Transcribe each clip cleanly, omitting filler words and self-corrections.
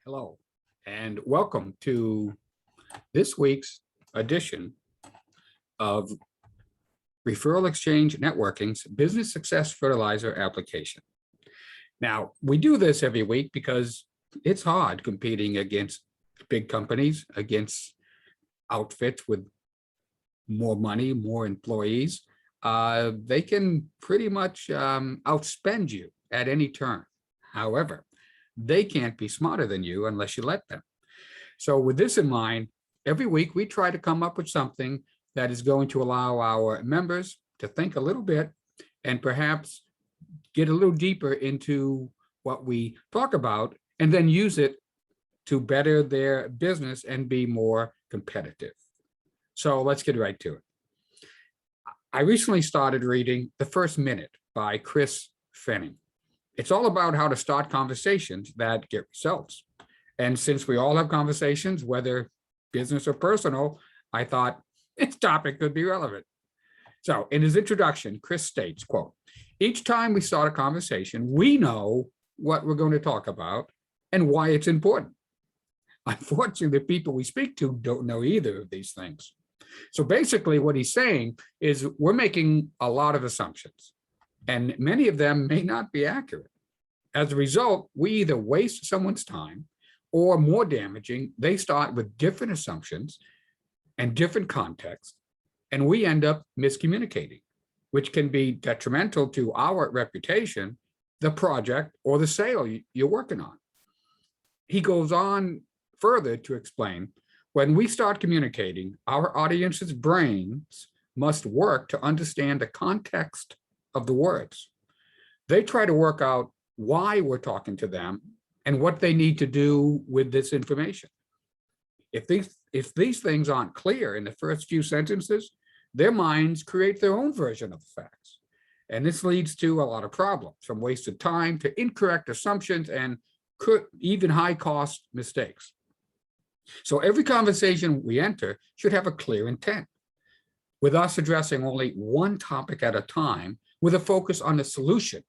Hello, and welcome to this week's edition of Referral Exchange Networking's Business Success Fertilizer application. Now, we do this every week because it's hard competing against big companies, against outfits with more money, more employees. They can pretty much outspend you at any turn. However, they can't be smarter than you unless you let them. So with this in mind, every week we try to come up with something that is going to allow our members to think a little bit and perhaps get a little deeper into what we talk about and then use it to better their business and be more competitive. So let's get right to it. I recently started reading The First Minute by Chris Fenning. It's all about how to start conversations that get results. And since we all have conversations, whether business or personal, I thought this topic could be relevant. So in his introduction, Chris states, quote, "Each time we start a conversation, we know what we're going to talk about and why it's important. Unfortunately, the people we speak to don't know either of these things." So basically what he's saying is we're making a lot of assumptions, and many of them may not be accurate. As a result, we either waste someone's time, or more damaging, they start with different assumptions and different contexts, and we end up miscommunicating, which can be detrimental to our reputation, the project, or the sale you're working on. He goes on further to explain, when we start communicating, our audience's brains must work to understand the context of the words. They try to work out why we're talking to them and what they need to do with this information. If these things aren't clear in the first few sentences, their minds create their own version of the facts. And this leads to a lot of problems, from wasted time to incorrect assumptions and even high-cost mistakes. So every conversation we enter should have a clear intent, with us addressing only one topic at a time with a focus on the solution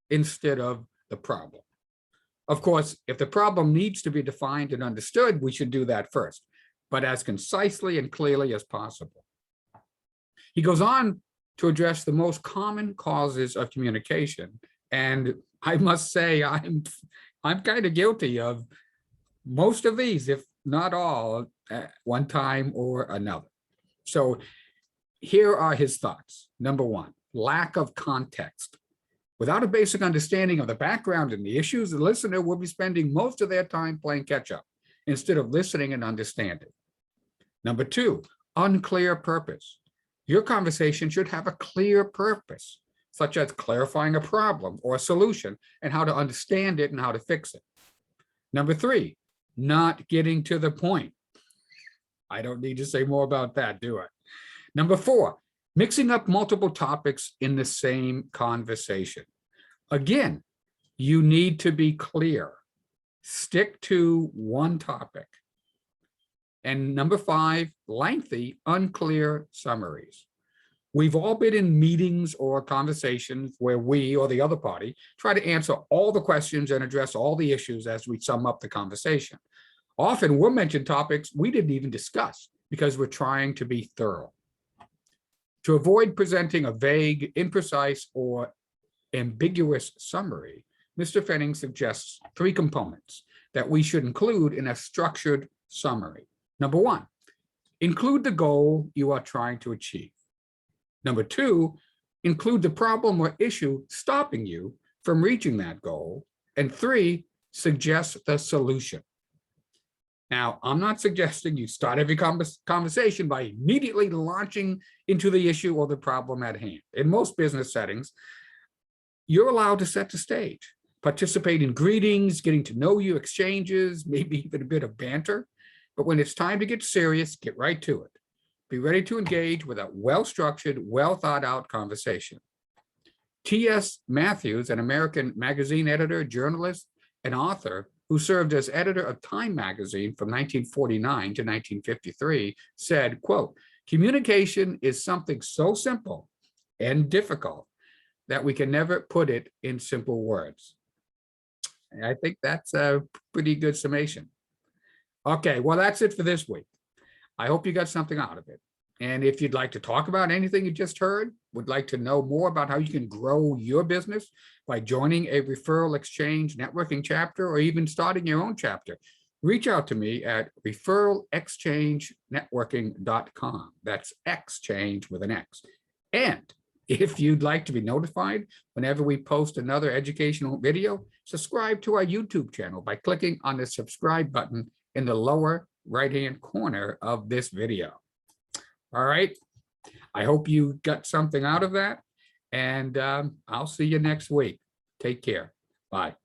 instead of the problem. Of course, if the problem needs to be defined and understood, we should do that first, but as concisely and clearly as possible. He goes on to address the most common causes of communication, and I must say I'm kind of guilty of most of these, if not all, at one time or another. So here are his thoughts. Number one, lack of context. Without a basic understanding of the background and the issues, the listener will be spending most of their time playing catch up instead of listening and understanding. Number two, unclear purpose. Your conversation should have a clear purpose, such as clarifying a problem or a solution and how to understand it and how to fix it. Number three, not getting to the point. I don't need to say more about that, do I? Number four, mixing up multiple topics in the same conversation. Again, you need to be clear. Stick to one topic. And number five, lengthy, unclear summaries. We've all been in meetings or conversations where we or the other party try to answer all the questions and address all the issues as we sum up the conversation. Often we'll mention topics we didn't even discuss because we're trying to be thorough. To avoid presenting a vague, imprecise, or ambiguous summary, Mr. Fenning suggests three components that we should include in a structured summary. Number one, include the goal you are trying to achieve. Number two, include the problem or issue stopping you from reaching that goal. And three, suggest the solution. Now, I'm not suggesting you start every conversation by immediately launching into the issue or the problem at hand. In most business settings, you're allowed to set the stage, participate in greetings, getting to know you exchanges, maybe even a bit of banter. But when it's time to get serious, get right to it. Be ready to engage with a well-structured, well-thought-out conversation. T.S. Matthews, an American magazine editor, journalist, and author who served as editor of Time magazine from 1949 to 1953, said, quote, "Communication is something so simple and difficult that we can never put it in simple words." I think that's a pretty good summation. Okay, well, that's it for this week. I hope you got something out of it. And if you'd like to talk about anything you just heard, would like to know more about how you can grow your business by joining a referral exchange networking chapter or even starting your own chapter, reach out to me at referralexchangenetworking.com. That's exchange with an X. And if you'd like to be notified whenever we post another educational video, subscribe to our YouTube channel by clicking on the subscribe button in the lower right-hand corner of this video. All right. I hope you got something out of that. And I'll see you next week. Take care. Bye.